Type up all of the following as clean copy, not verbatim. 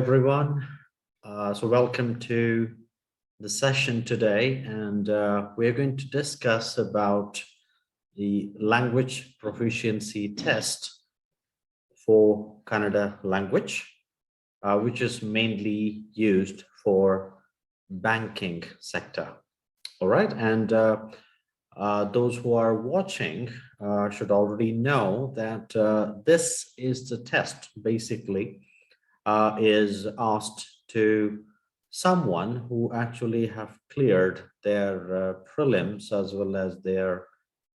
everyone. Welcome to the session today, and we're going to discuss about the language proficiency test for Kannada language, which is mainly used for banking sector. All right, and those who are watching should already know that this is the test basically is asked to someone who actually have cleared their prelims as well as their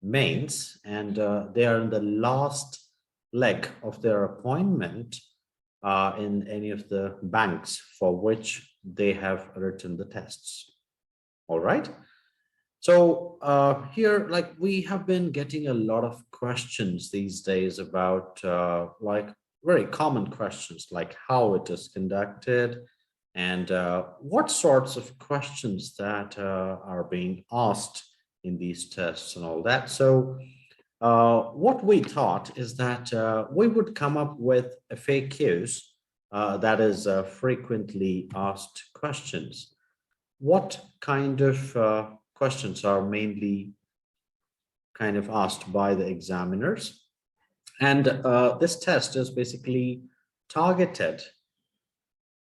mains, and they are in the last leg of their appointment in any of the banks for which they have written the tests. All right. So here, like, we have been getting a lot of questions these days about like very common questions like how it is conducted and what sorts of questions that are being asked in these tests and all that. So what we thought is that we would come up with FAQs, that is frequently asked questions. What kind of questions are mainly kind of asked by the examiners? And this test is basically targeted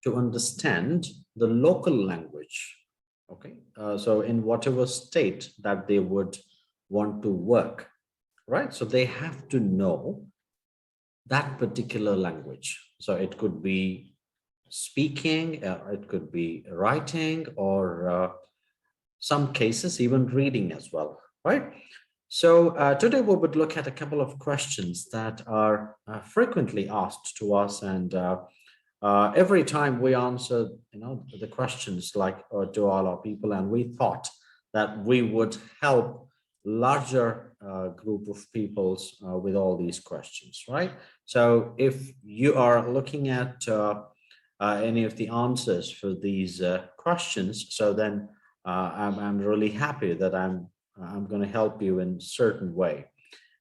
to understand the local language. Okay, so in whatever state that they would want to work, right? So they have to know that particular language. So it could be speaking, it could be writing, or some cases even reading as well, right? So today we would look at a couple of questions that are frequently asked to us, and every time we answer, the questions like to all our people, and we thought that we would help larger group of peoples with all these questions, right? So if you are looking at any of the answers for these questions, so then I'm really happy that I'm going to help you in certain way.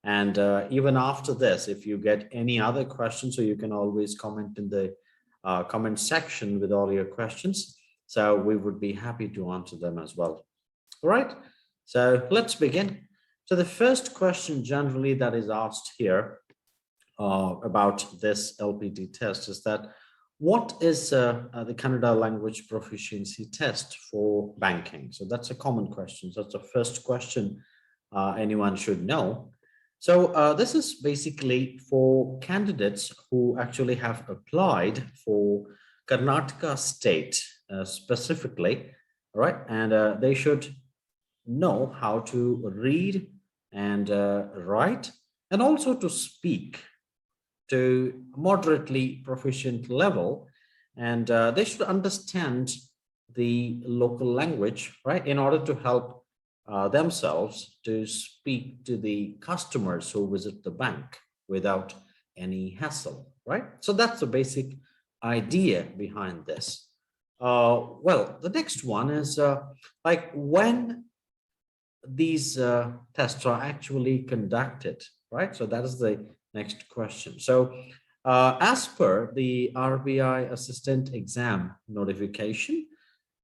And even after this, if you get any other questions, so you can always comment in the comment section with all your questions. So we would be happy to answer them as well. All right, so let's begin. So the first question generally that is asked here about this LPT test is that what is the Kannada language proficiency test for banking? So that's a common question. So that's the first question anyone should know. So this is basically for candidates who actually have applied for Karnataka state specifically, right? And they should know how to read and write, and also to speak to moderately proficient level, and they should understand the local language, right, in order to help themselves to speak to the customers who visit the bank without any hassle, right? So that's the basic idea behind this. Well, the next one is like when these tests are actually conducted, right? So that is the next question. So as per the RBI assistant exam notification,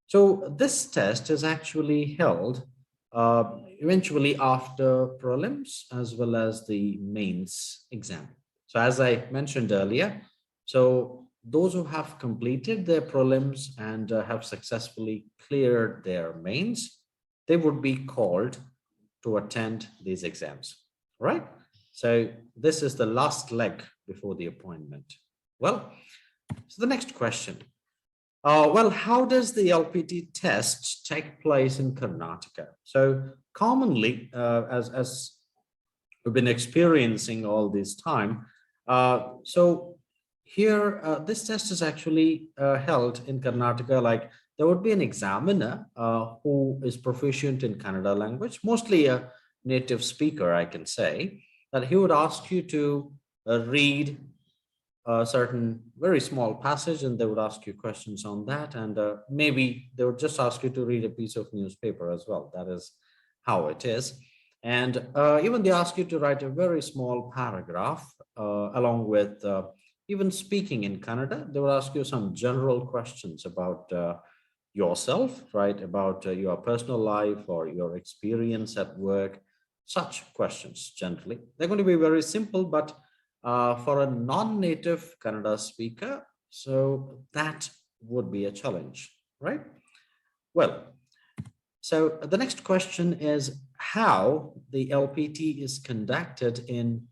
so this test is actually held eventually after prelims as well as the mains exam. So as I mentioned earlier, so those who have completed their prelims and have successfully cleared their mains, they would be called to attend these exams, right? So this is the last leg before the appointment. Well, so the next question. Well, how does the LPT test take place in Karnataka? So commonly, as we've been experiencing all this time, so here, this test is actually held in Karnataka. Like, there would be an examiner who is proficient in Kannada language, mostly a native speaker, I can say, that he would ask you to read a certain very small passage, and they would ask you questions on that, and maybe they would just ask you to read a piece of newspaper as well. That is how it is. And even they ask you to write a very small paragraph along with even speaking in Kannada, they will ask you some general questions about yourself, right? About your personal life or your experience at work, such questions generally. They're going to be very simple, but for a non-native Kannada speaker, so that would be a challenge, right? Well, so the next question is how the LPT is conducted in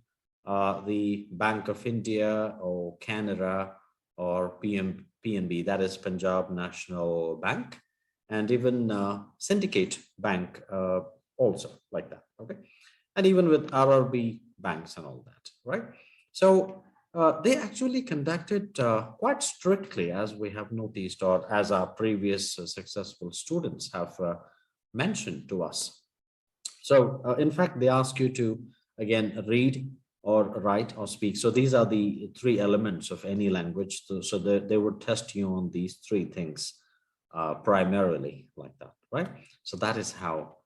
the Bank of India or Canada or PNB, that is Punjab National Bank, and even Syndicate Bank also like that, okay? And even with RRB banks and all that, right? So they actually conducted quite strictly, as we have noticed, or as our previous successful students have mentioned to us. So in fact, they ask you to, again, read or write or speak. So these are the three elements of any language. So they would test you on these three things primarily like that, right? So that is how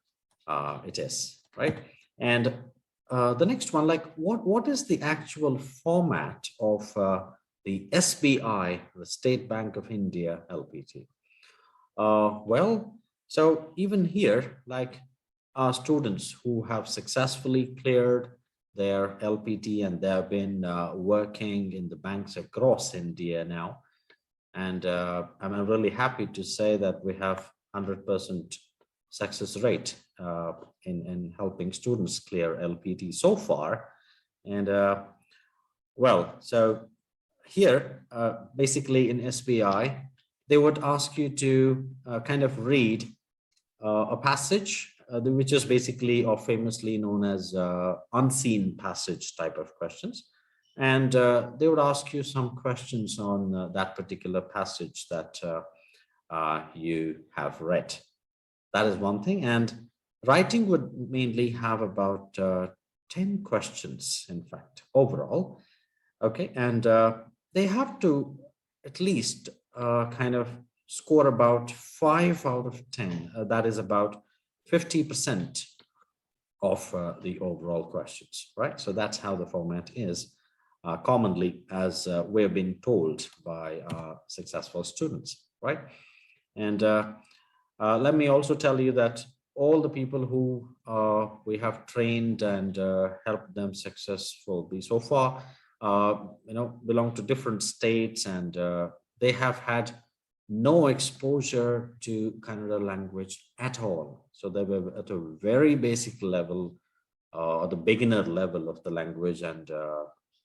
it is, right? And the next one, like what is the actual format of the SBI, the State Bank of India LPT? Well, so even here, like our students who have successfully cleared their LPT and they have been working in the banks across India now. And I'm really happy to say that we have 100% success rate in helping students clear LPT so far. And well, so here, basically in SBI, they would ask you to kind of read a passage, which is basically or famously known as unseen passage type of questions. And they would ask you some questions on that particular passage that you have read. That is one thing. And writing would mainly have about 10 questions, in fact, overall. Okay. And they have to at least kind of score about 5 out of 10. That is about 50% of the overall questions, right? So that's how the format is commonly, as we've been told by successful students, right? And let me also tell you that all the people who we have trained and helped them successfully so far, belong to different states, and they have had no exposure to Kannada language at all. So they were at a very basic level, or the beginner level of the language. And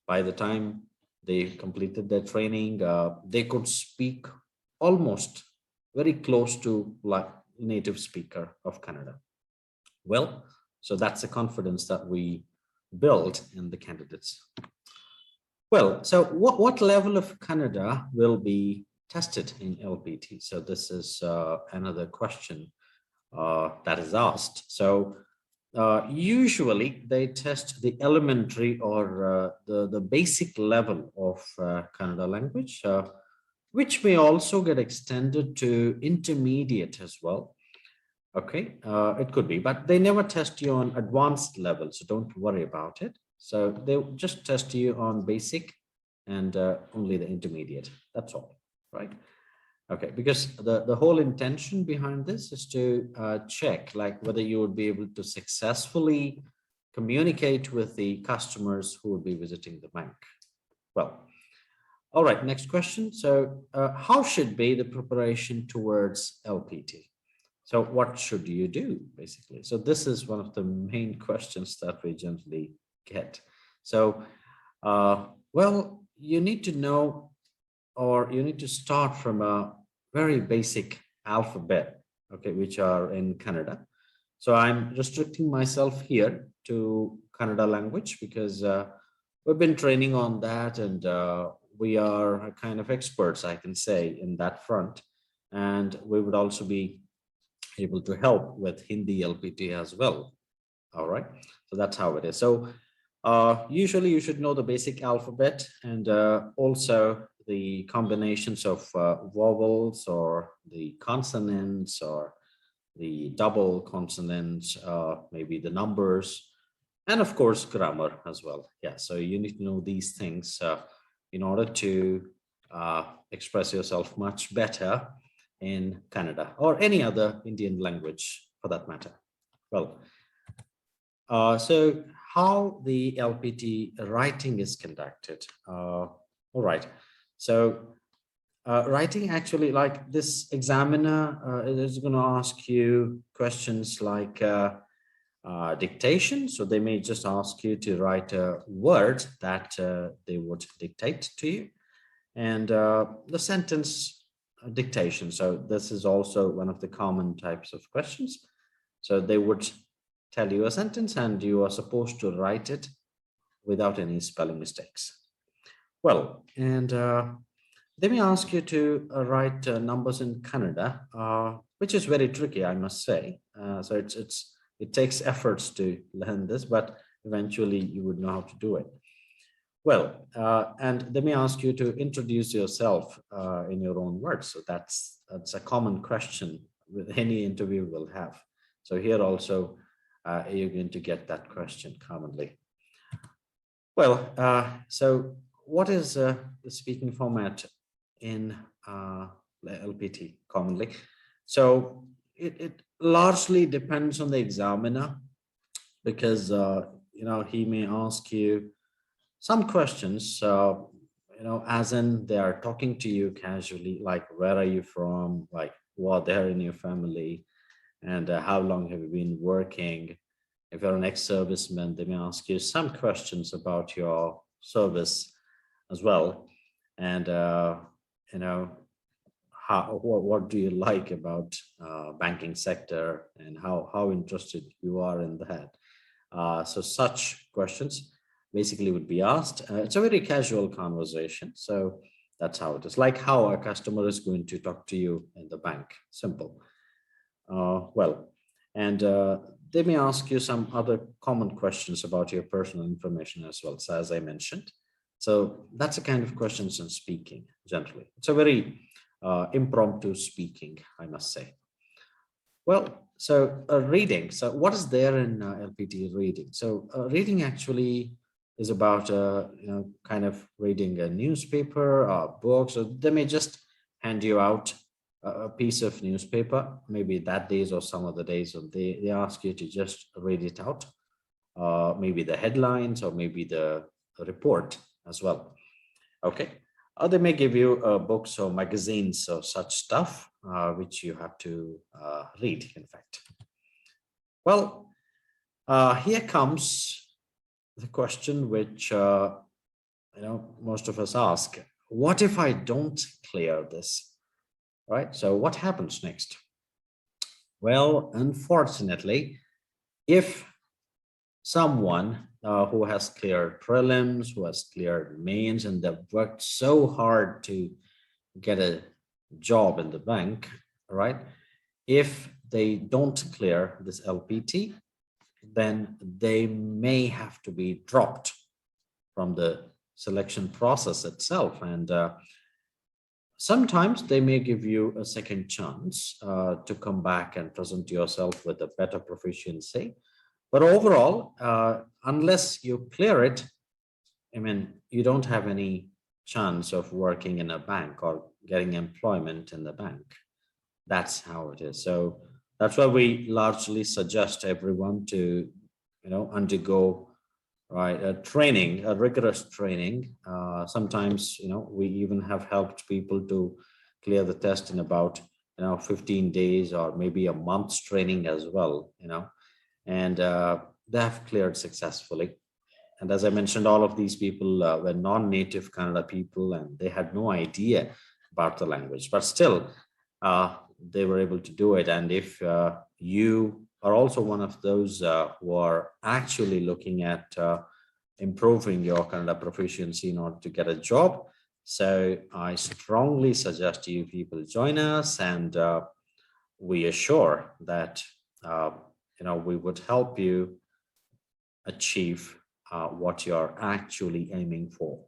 by the time they completed their training, they could speak almost very close to like native speaker of Kannada. Well, so that's the confidence that we build in the candidates. Well, so what level of Kannada will be tested in LPT? So this is another question that is asked. So usually they test the elementary or the basic level of Kannada language, which may also get extended to intermediate as well. Okay, it could be, but they never test you on advanced level, so don't worry about it. So they just test you on basic and only the intermediate. That's all, right? Okay, because the whole intention behind this is to check like whether you would be able to successfully communicate with the customers who would be visiting the bank. Well, all right, next question. So how should be the preparation towards LPT? So what should you do basically? So this is one of the main questions that we generally get. So, well, you need to know, or you need to start from a very basic alphabet, okay, which are in Kannada. So I'm restricting myself here to Kannada language because we've been training on that, and we are kind of experts, I can say, in that front. And we would also be able to help with Hindi LPT as well. All right, so that's how it is. So usually you should know the basic alphabet, and also the combinations of vowels or the consonants or the double consonants, maybe the numbers, and of course grammar as well. Yeah, so you need to know these things in order to express yourself much better in Kannada or any other Indian language for that matter. Well, so how the LPT writing is conducted. All right. So writing actually, like this examiner is going to ask you questions like dictation. So they may just ask you to write a word that they would dictate to you, and the sentence dictation. So this is also one of the common types of questions. So they would tell you a sentence and you are supposed to write it without any spelling mistakes. Well, and they may ask you to write numbers in Kannada, which is very tricky, I must say. So it takes efforts to learn this, but eventually you would know how to do it. Well, and they may ask you to introduce yourself in your own words. So that's a common question with any interview will have. So here also, you're going to get that question commonly. Well, so what is the speaking format in LPT commonly? So it largely depends on the examiner, because he may ask you some questions, as in they are talking to you casually, like where are you from, like what there in your family, and how long have you been working. If you're an ex-serviceman, they may ask you some questions about your service as well, and what do you like about banking sector, and how interested you are in that. So such questions basically would be asked. It's a very casual conversation. So that's how it is, like how a customer is going to talk to you in the bank. Simple. Well, and they may ask you some other common questions about your personal information as well, so as I mentioned. So that's the kind of questions in speaking generally. It's a very impromptu speaking, I must say. Well, so reading. So what is there in LPT reading? So reading actually is about kind of reading a newspaper or books, or they may just hand you out a piece of newspaper, maybe that days or some other days, or they ask you to just read it out, maybe the headlines or maybe the report as well. Okay. Or they may give you books or magazines or such stuff, which you have to read, in fact. Well, here comes the question which most of us ask: what if I don't clear this? Right? So what happens next? Well, unfortunately, if someone who has cleared prelims, who has cleared mains, and they've worked so hard to get a job in the bank, right? If they don't clear this LPT, then they may have to be dropped from the selection process itself. And sometimes they may give you a second chance to come back and present yourself with a better proficiency. But overall, unless you clear it, I mean, you don't have any chance of working in a bank or getting employment in the bank. That's how it is. So that's why we largely suggest everyone to, undergo a training, a rigorous training. Sometimes, we even have helped people to clear the test in about, 15 days or maybe a month's training as well, and they have cleared successfully. And as I mentioned, all of these people were non-native Kannada people, and they had no idea about the language, but still they were able to do it. And if you are also one of those who are actually looking at improving your Kannada proficiency in order to get a job, so I strongly suggest you people join us, and we assure that we would help you achieve what you're actually aiming for.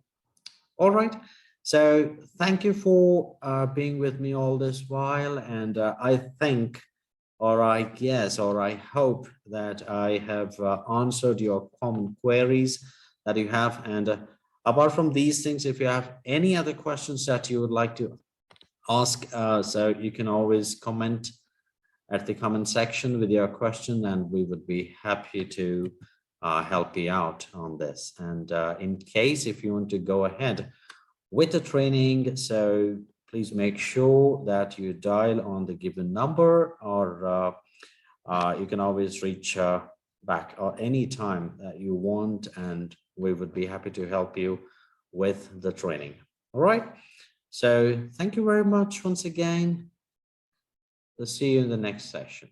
All right. So thank you for being with me all this while. And I think, or I guess, or I hope that I have answered your common queries that you have. And Apart from these things, if you have any other questions that you would like to ask, so you can always comment at the comment section with your question, and we would be happy to help you out on this. And in case if you want to go ahead with the training, so please make sure that you dial on the given number, or you can always reach back or any time that you want, and we would be happy to help you with the training. All right. So thank you very much once again. We'll see you in the next session.